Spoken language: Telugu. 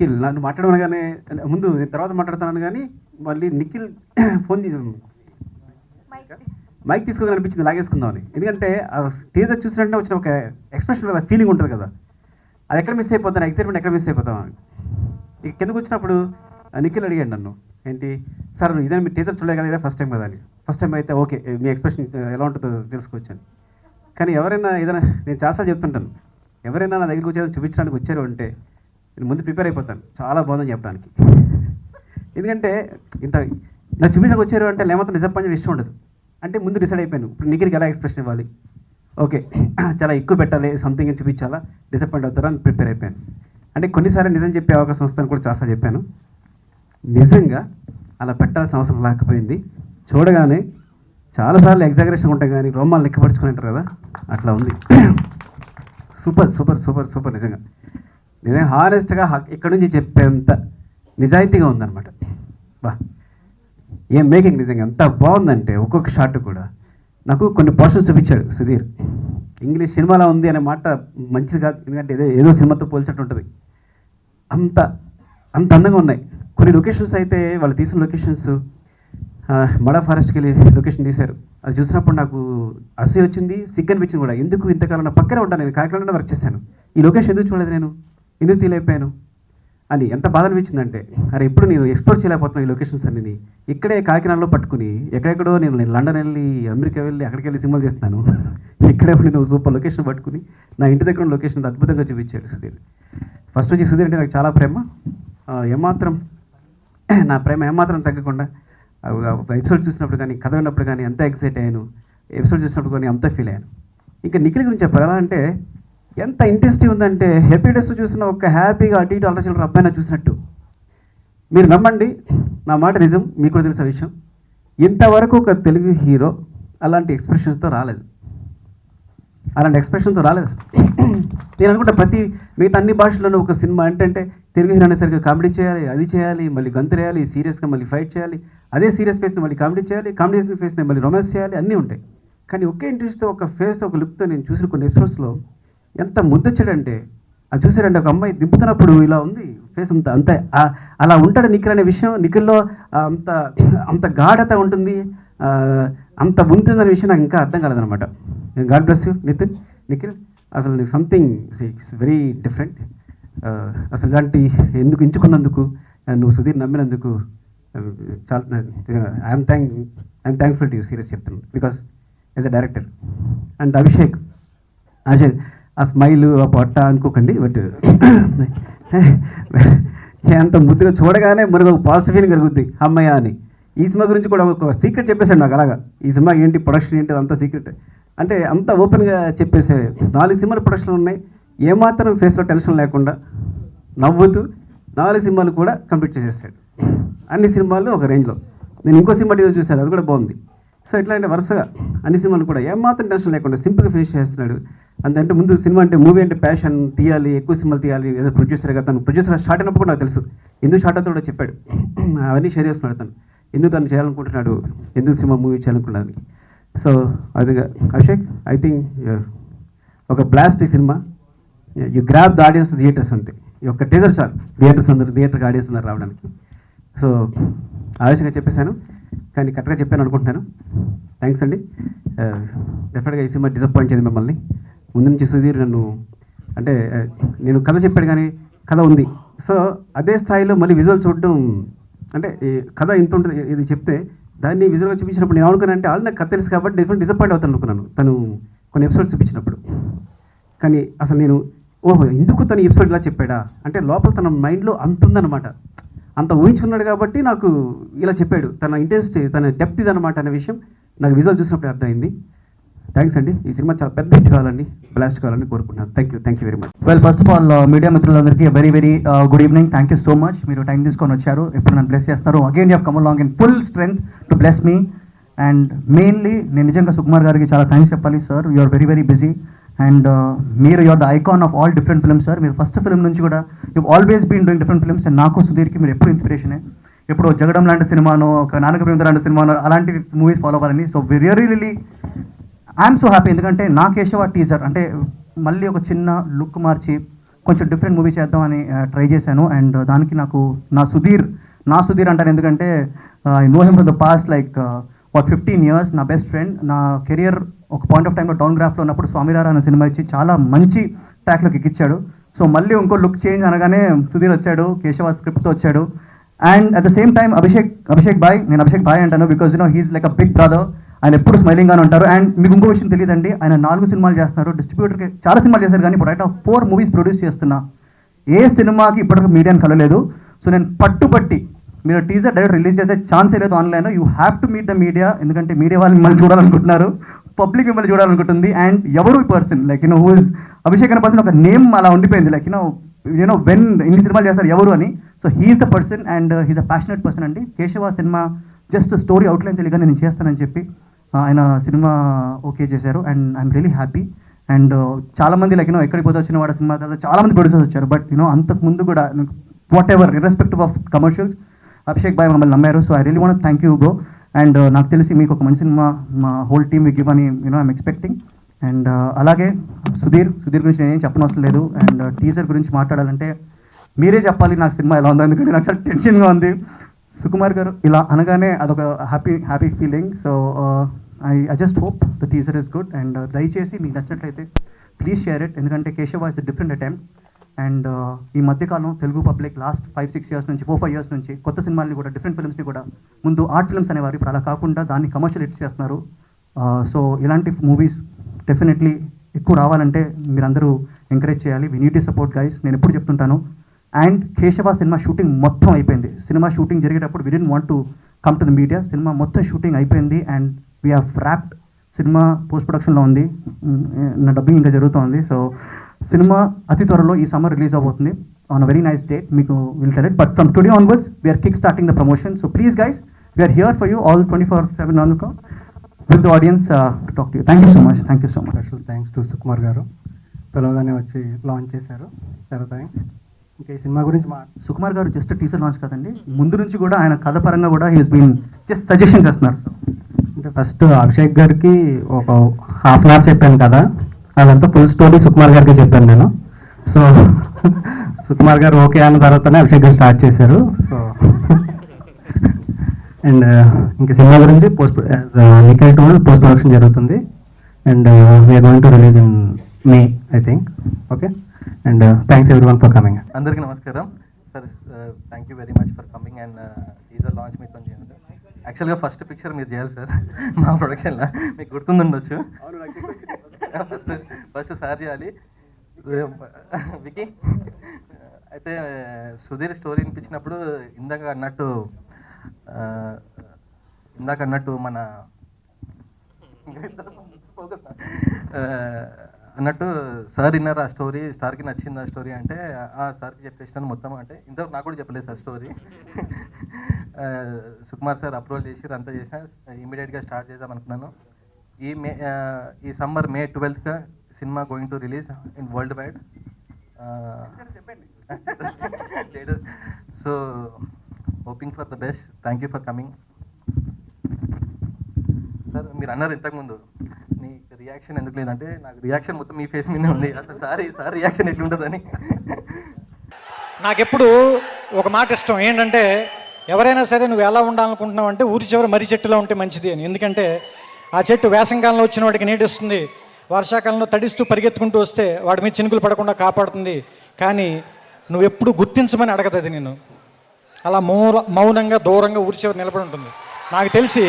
నిఖిల్ నన్ను మాట్లాడమనగానే ముందు నేను తర్వాత మాట్లాడుతున్నాను కానీ మళ్ళీ నిఖిల్ ఫోన్ మైక్ తీసుకోవాలని అనిపించింది లాగేసుకుందామని. ఎందుకంటే ఆ టీజర్ చూసినట్టే వచ్చిన ఒక ఎక్స్ప్రెషన్ కదా, ఫీలింగ్ ఉంటుంది కదా, అది ఎక్కడ మిస్ అయిపోతాను, ఎక్సైట్మెంట్ ఎక్కడ మిస్ అయిపోతామని. ఇక కిందకు వచ్చినప్పుడు నిఖిల్ అడిగాడు నన్ను, ఏంటి సార్ ఇదే మీ టీజర్ చూడలేదు కదా, ఇదే ఫస్ట్ టైం కదా అని. ఫస్ట్ టైం అయితే ఓకే, మీ ఎక్స్ప్రెషన్ ఎలా ఉంటుందో తెలుసుకోవచ్చాను. కానీ ఎవరైనా ఏదైనా నేను చాలాసార్లు చెప్తుంటాను, ఎవరైనా నా దగ్గరికి వచ్చేది చూపించడానికి వచ్చారు అంటే నేను ముందు ప్రిపేర్ అయిపోతాను, చాలా బాగుందని చెప్పడానికి. ఎందుకంటే ఇంత నాకు చూపించడానికి వచ్చారు అంటే లేకపోతే డిసప్పాయింట్ ఇష్టం ఉండదు. అంటే ముందు డిసైడ్ అయిపోయాను, ఇప్పుడు నిఖిల్కి ఎలా ఎక్స్ప్రెషన్ ఇవ్వాలి, ఓకే చాలా ఎక్కువ పెట్టాలి, సంథింగ్ అని చూపించాలా, డిసప్పాయింట్ అవుతారా అని ప్రిపేర్ అయిపోయాను. అంటే కొన్నిసార్లు నిజం చెప్పే అవకాశం వస్తుందని కూడా చాలాసార్లు చెప్పాను. నిజంగా అలా పెట్టాల్సిన అవసరం లేకపోయింది. చూడగానే చాలాసార్లు ఎగ్జాగరేషన్ ఉంటాయి కానీ రోమాలు లెక్కపరుచుకుని అంటారు కదా, అట్లా ఉంది. Super super super super. నిజంగా హానెస్ట్గా ఇక్కడ నుంచి చెప్పేంత నిజాయితీగా ఉందన్నమాట. బా ఏం మేకింగ్, నిజంగా ఎంత బాగుందంటే ఒక్కొక్క షాట్ కూడా నాకు కొన్ని పోర్షన్స్ చూపించాడు సుధీర్. ఇంగ్లీష్ సినిమాలో ఉంది అనే మాట మంచిది కాదు, ఎందుకంటే ఏదో సినిమాతో పోల్చినట్టు ఉంటుంది. అంత అందంగా ఉన్నాయి. కొన్ని లొకేషన్స్ అయితే వాళ్ళు తీసిన లొకేషన్స్ మడా ఫారెస్ట్కి వెళ్ళి లొకేషన్ తీశారు. అది చూసినప్పుడు నాకు అసూయ వచ్చింది, సిగ్గు అనిపించింది కూడా. ఎందుకు ఇంతకాలం నా పక్కనే ఉంటాను, నేను కాకినాడలో వర్క్ చేశాను, ఈ లొకేషన్ ఎందుకు చూడలేదు నేను, ఎందుకు తీయలేకపోయాను అని ఎంత బాధ అనిపించిందంటే, అరే ఇప్పుడు నేను ఎక్స్ప్లోర్ చేయలేకపోతున్నాను ఈ లొకేషన్స్ అన్ని. ఇక్కడే కాకినాడలో పట్టుకుని ఎక్కడెక్కడో నేను లండన్ వెళ్ళి అమెరికా వెళ్ళి అక్కడికి వెళ్ళి సినిమాలు చేస్తాను, ఇక్కడే నేను సూపర్ లొకేషన్ పట్టుకుని నా ఇంటి దగ్గర ఉన్న లొకేషన్ అద్భుతంగా చూపించాడు సుధీర్. ఫస్ట్ నుంచి సుధీర్ అంటే నాకు చాలా ప్రేమ, ఏమాత్రం నా ప్రేమ ఏమాత్రం తగ్గకుండా ఎపిసోడ్ చూసినప్పుడు కానీ కథ విన్నప్పుడు కానీ అంత ఎక్సైట్ అయ్యాను, ఎపిసోడ్ చూసినప్పుడు కానీ అంత ఫీల్ అయ్యాను. ఇంకా నిఖిల్ గురించి చెప్పారు. ఎలా అంటే ఎంత ఇంట్రెస్టింగ్ ఉందంటే హ్యాపీ డేస్లో చూసిన ఒక హ్యాపీగా అటు ఇటు అల్లచిల్లర అబ్బాయినా చూసినట్టు. మీరు నమ్మండి, నా మాట నిజం, మీకు కూడా తెలిసిన విషయం, ఇంతవరకు ఒక తెలుగు హీరో అలాంటి ఎక్స్ప్రెషన్స్తో రాలేదు. నేను అనుకుంటా మిగతా అన్ని భాషల్లోనూ ఒక సినిమా అంటే తెలుగు హీరో అనేసరికి కామెడీ చేయాలి, అది చేయాలి, మళ్ళీ గంతులేయాలి, సీరియస్గా మళ్ళీ ఫైట్ చేయాలి, అదే సీరియస్ ఫేస్ని మళ్ళీ కామెడీ చేయాలి, కామెడీ ఫేస్ని మళ్ళీ రొమాన్స్ చేయాలి, అన్నీ ఉంటాయి. కానీ ఒకే ఇంట్రెస్ట్తో ఒక ఫేస్తో ఒక లుక్తో నేను చూసిన కొన్ని ఎపిసోడ్స్లో ఎంత ముద్దొచ్చాడంటే, అది చూసారంటే ఒక అమ్మాయి దింపుతున్నప్పుడు ఇలా ఉంది ఫేస్, అంత అలా ఉంటాడు నిఖిల్ అనే విషయం. నిఖిల్లో అంత గాఢత ఉంటుంది, అంత ఉంటుందనే విషయం నాకు ఇంకా అర్థం కాలేదనమాట. గాడ్ బ్లెస్ యూ నిఖిల్, అసలు సంథింగ్ ఇట్స్ వెరీ డిఫరెంట్. అసలు ఇలాంటి ఎందుకు ఎంచుకున్నందుకు, నువ్వు సుధీర్ నమ్మినందుకు చాలా I'm thankful to you, serious చెప్తున్నాను, because as a director. And Abhishek ఆ స్మైలు ఆ పొట్ట అనుకోకండి, బట్ అంత ముద్దుగా చూడగానే మనకు ఒక పాజిటివ్ ఫీలింగ్ కలుగుద్ది అమ్మయ్య అని. ఈ సినిమా గురించి కూడా ఒక సీక్రెట్ చెప్పేశాడు నాకు, అలాగా ఈ సినిమా ఏంటి ప్రొడక్షన్ ఏంటి అంత సీక్రెట్ అంటే అంత ఓపెన్గా చెప్పేసే. 4 సినిమాలు ప్రొడక్షన్లు ఉన్నాయి, ఏమాత్రం ఫేస్లో టెన్షన్ లేకుండా నవ్వుతూ 4 సినిమాలు కూడా కంప్లీట్ చేసేసాడు. అన్ని సినిమాలు ఒక రేంజ్లో. నేను ఇంకో సినిమా టీజర్ చూశాను, అది కూడా బాగుంది. సో ఇట్లా అంటే వరుసగా అన్ని సినిమాలు కూడా ఏమాత్రం టెన్షన్ లేకుండా సింపుల్గా ఫినిష్ చేస్తున్నాడు. అంతే ముందు సినిమా అంటే మూవీ అంటే ప్యాషన్, తీయాలి, ఎక్కువ సినిమాలు తీయాలి. ఏదో ప్రొడ్యూసర్గా తను ప్రొడ్యూసర్ స్టార్ట్ అయినప్పుడు కూడా నాకు తెలుసు, ఎందుకు స్టార్ట్ అవుతాడో కూడా చెప్పాడు. అవన్నీ షేర్ చేస్తున్నాడు తను, ఎందుకు తను చేయాలనుకుంటున్నాడు, ఎందుకు సినిమా మూవీ చేయాలనుకున్నాను. సో అదిగా అభిషేక్, ఐ థింక్ ఒక బ్లాస్ట్ ఈ cinema. You grab the audience theatres అంతే. ఈ ఒక్క టీజర్ చాలు థియేటర్కి ఆడియన్స్ అందరు రావడానికి. సో ఆవేశంగా చెప్పేశాను కానీ కరెక్ట్గా చెప్పాను అనుకుంటున్నాను. థ్యాంక్స్ అండి. డెఫినెట్గా ఈ సినిమా డిసప్పాయింట్ చేయదు మిమ్మల్ని. ముందు నుంచి సుధీర్ నన్ను అంటే నేను కథ చెప్పాడు కానీ కథ ఉంది, సో అదే స్థాయిలో మళ్ళీ విజువల్ చూడడం అంటే ఈ కథ ఇంత ఉంటుంది ఇది చెప్తే దాన్ని విజువల్గా చూపించినప్పుడు నేను అనుకున్నాను అంటే నాకు కథ తెలుసు కాబట్టి డిసప్పాయింట్ అవుతాను అనుకున్నాను తను కొన్ని ఎపిసోడ్స్ చూపించినప్పుడు. కానీ అసలు నేను ఓహో ఎందుకు తను ఎపిసోడ్ ఇలా చెప్పాడా అంటే లోపల తన మైండ్లో అంత ఉందన్నమాట, అంత ఊహించుకున్నాడు కాబట్టి నాకు ఇలా చెప్పాడు. తన ఇంట్రెస్ట్, తన డెప్త్ ఇదన్నమాట అనే విషయం నాకు విజువల్ చూసినప్పుడు అర్థమైంది. థ్యాంక్స్ అండి. ఈ సినిమా చాలా పెద్ద హిట్ కావాలండి, బ్లాస్ట్ కావాలని కోరుకుంటున్నాను. Thank you very much. Well, first of all media మిత్రులందరికీ very good evening. Thank you so much, మీరు టైం తీసుకొని వచ్చారు, ఎప్పుడు నన్ను బ్లెస్ చేస్తారు. Again you have come along in full strength to bless me. And mainly నేను నిజంగా సుకుమార్ గారికి చాలా థ్యాంక్స్ చెప్పాలి. Sir you are very busy and మీరు you're the icon of all different films sir. మీరు ఫస్ట్ ఫిల్మ్ నుంచి కూడా you always been doing different films. And నాకు సుధీర్కి మీరు ఎప్పుడు ఇన్స్పిరేషనే, ఎప్పుడు జగడం లాంటి సినిమానో, ఒక నానక ప్రేమ లాంటి సినిమానో అలాంటి మూవీస్ ఫాలో అవ్వాలని. So really I'm so happy. ఎందుకంటే నా కేశవ టీజర్ అంటే మళ్ళీ ఒక చిన్న లుక్ మార్చి కొంచెం డిఫరెంట్ మూవీ చేద్దామని ట్రై చేశాను. అండ్ దానికి నాకు నా సుధీర్ అంటాను, ఎందుకంటే I know him from the past like for 15 years. నా బెస్ట్ ఫ్రెండ్. నా కెరియర్ ఒక పాయింట్ ఆఫ్ టైంలో డౌన్ గ్రాఫ్లో ఉన్నప్పుడు స్వామిరారా అనే సినిమా ఇచ్చి చాలా మంచి ట్రాక్లోకి ఎక్కించాడు. సో మళ్ళీ ఇంకో లుక్ చేంజ్ అనగానే సుధీర్ వచ్చాడు, కేశవ స్క్రిప్ట్తో వచ్చాడు. And at the same time Abhishek bhai, నేను అభిషేక్ బాయ్ అంటాను because he's like a big brother. ఆయన ఎప్పుడు స్మైలింగ్గానే ఉంటారు. అండ్ మీకు ఇంకో విషయం తెలియదండి, ఆయన 4 సినిమాలు చేస్తున్నారు, డిస్ట్రిబ్యూటర్కి చాలా సినిమాలు చేశారు, కానీ ఇప్పుడు రైట్ 4 మూవీస్ ప్రొడ్యూస్ చేస్తున్నా. ఏ సినిమాకి ఇప్పటివరకు మీడియాని కలలేదు. సో నేను పట్టుబట్టి, మీరు టీజర్ డైరెక్ట్ రిలీజ్ చేసే ఛాన్సే లేదు ఆన్లైన్లో. You have to meet the media, ఎందుకంటే మీడియా వాళ్ళు మిమ్మల్ని చూడాలనుకుంటున్నారు, పబ్లిక్ మిమ్మల్ని చూడాలనుకుంటుంది. అండ్ ఎవరు ఈ person like who is Abhishek అనే పర్సన్, ఒక నేమ్ అలా ఉండిపోయింది లైక్ వెన్ ఇన్ని సినిమాలు చేస్తారు ఎవరు అని. So he's the person and he's a passionate person అండి. కేశవ సినిమా జస్ట్ స్టోరీ అవుట్లైన్ తెలియగా నేను చేస్తానని చెప్పి ఆయన సినిమా ఓకే చేశారు. And I'm really happy. And చాలామంది లైక్ ఎక్కడికి పోతే వచ్చిన వాడు సినిమా తర్వాత చాలామంది ప్రొడ్యూసర్స్ వచ్చారు. బట్ అంతకు ముందు కూడా whatever irrespective of commercials Abhishek bhai మమ్మల్ని నమ్మారు. So I really want thank you bro. And నాకు తెలిసి మీకు ఒక మంచి సినిమా మా హోల్ టీమ్ గివ్ అని ఐఎమ్ ఎక్స్పెక్టింగ్. అండ్ అలాగే సుధీర్ గురించి నేనేం చెప్పనవసరం లేదు. అండ్ టీజర్ గురించి మాట్లాడాలంటే మీరే చెప్పాలి నాకు సినిమా ఎలా ఉందో, ఎందుకంటే నాకు చాలా టెన్షన్గా ఉంది. సుకుమార్ గారు ఇలా అనగానే అదొక happy feeling. So I just hope the teaser is good. And దయచేసి మీకు నచ్చినట్లయితే ప్లీజ్ షేర్ ఇట్, ఎందుకంటే Keshava is different attempt. And ఈ మధ్యకాలం తెలుగు పబ్లిక్ లాస్ట్ 5-6 years నుంచి 4-5 years నుంచి కొత్త సినిమాల్ని కూడా, డిఫరెంట్ ఫిల్మ్స్ని కూడా, ముందు ఆర్ట్ ఫిల్మ్స్ అనేవారు, ఇప్పుడు అలా కాకుండా దాన్ని కమర్షియల్ హిట్స్ చేస్తున్నారు. సో ఇలాంటి మూవీస్ డెఫినెట్లీ ఎక్కువ రావాలంటే మీరందరూ ఎంకరేజ్ చేయాలి. We need to support guys, నేను ఎప్పుడు చెప్తుంటాను. అండ్ కేశవ సినిమా షూటింగ్ మొత్తం అయిపోయింది. సినిమా షూటింగ్ జరిగేటప్పుడు we didn't want to come to the media. సినిమా మొత్తం షూటింగ్ అయిపోయింది అండ్ వీ హ్యావ్ ర్యాప్డ్. సినిమా పోస్ట్ ప్రొడక్షన్లో ఉంది, నా డబ్బింగ్ ఇంకా జరుగుతుంది. సో సినిమా అతి త్వరలో ఈ సమ్మర్ రిలీజ్ అవబోతుంది on a very nice date. మీకు will tell it. But from today onwards we're kick starting the promotion. So please guys, we're here for you all 24/7 అనుకో with the audience talk to you. Thank you so much. Special thanks to Sukumar garu, పిలవగానే వచ్చి లాంచ్ చేశారు, చాలా థ్యాంక్స్. ఇంకా ఈ సినిమా గురించి సుకుమార్ గారు జస్ట్ టీజర్ లాంచ్ కదండి, ముందు నుంచి కూడా ఆయన కథ పరంగా కూడా హీస్ బీన్ జస్ట్ సజెషన్ చేస్తున్నారు. సో అంటే ఫస్ట్ అభిషేక్ గారికి ఒక హాఫ్ అన్ అవర్ చెప్పాను కదా, అదంతా ఫుల్ స్టోరీ సుకుమార్ గారికి చెప్పాను నేను. సో సుకుమార్ గారు ఓకే అన్న తర్వాతనే అభిషేక్ గారు స్టార్ట్ చేశారు. సో అండ్ ఇంకా సినిమా గురించి నిఖిల్ టోల్ పోస్ట్ ప్రొడక్షన్ జరుగుతుంది and we're going to release in May I think. Okay, and thanks everyone for coming. అందరికీ నమస్కారం sir, thank you very much for coming and teaser launch మీతో చేయండి. యాక్చువల్గా ఫస్ట్ పిక్చర్ మీరు చేయాలి సార్ మా ప్రొడక్షన్లో, మీకు గుర్తుండొచ్చు. ఫస్ట్ సార్ చేయాలి. వికీ అయితే సుధీర్ స్టోరీ వినిపించినప్పుడు ఇందాక అన్నట్టు మన అన్నట్టు సార్ విన్నారు ఆ స్టోరీ, సార్కి నచ్చింది ఆ స్టోరీ అంటే సార్కి చెప్పేసినాను మొత్తం. అంటే ఇంతవరకు నాకు కూడా చెప్పలేదు sir story. Sukumar sir approval చేసి అంతా చేసిన ఇమీడియట్గా స్టార్ట్ చేద్దాం అనుకున్నాను. ఈ summer May 12th cinema going to release in world wide. So hoping for the best. Thank you for coming. Sir మీరు అన్నారు ఇంతకుముందు నీకు రియాక్షన్ ఎందుకు లేదంటే, నాకు రియాక్షన్ మొత్తం మీ ఫేస్ మీదే ఉంది. అసలు సార్ రియాక్షన్ ఎట్లుంటుందని. నాకెప్పుడు ఒక మాట ఇష్టం ఏంటంటే, ఎవరైనా సరే నువ్వు ఎలా ఉండాలనుకుంటున్నావు అంటే ఊరి చివరి మర్రి చెట్టులో ఉంటే మంచిది అని. ఎందుకంటే ఆ చెట్టు వేసంకాలంలో వచ్చిన వాడికి నీటిస్తుంది, వర్షాకాలంలో తడిస్తూ పరిగెత్తుకుంటూ వస్తే వాడి మీద చినుకులు పడకుండా కాపాడుతుంది. కానీ నువ్వు ఎప్పుడు గుర్తించమని అడగదు అది. నేను అలా మౌనంగా దూరంగా ఊరి చివరి నిలబడి ఉంటుంది. నాకు తెలిసి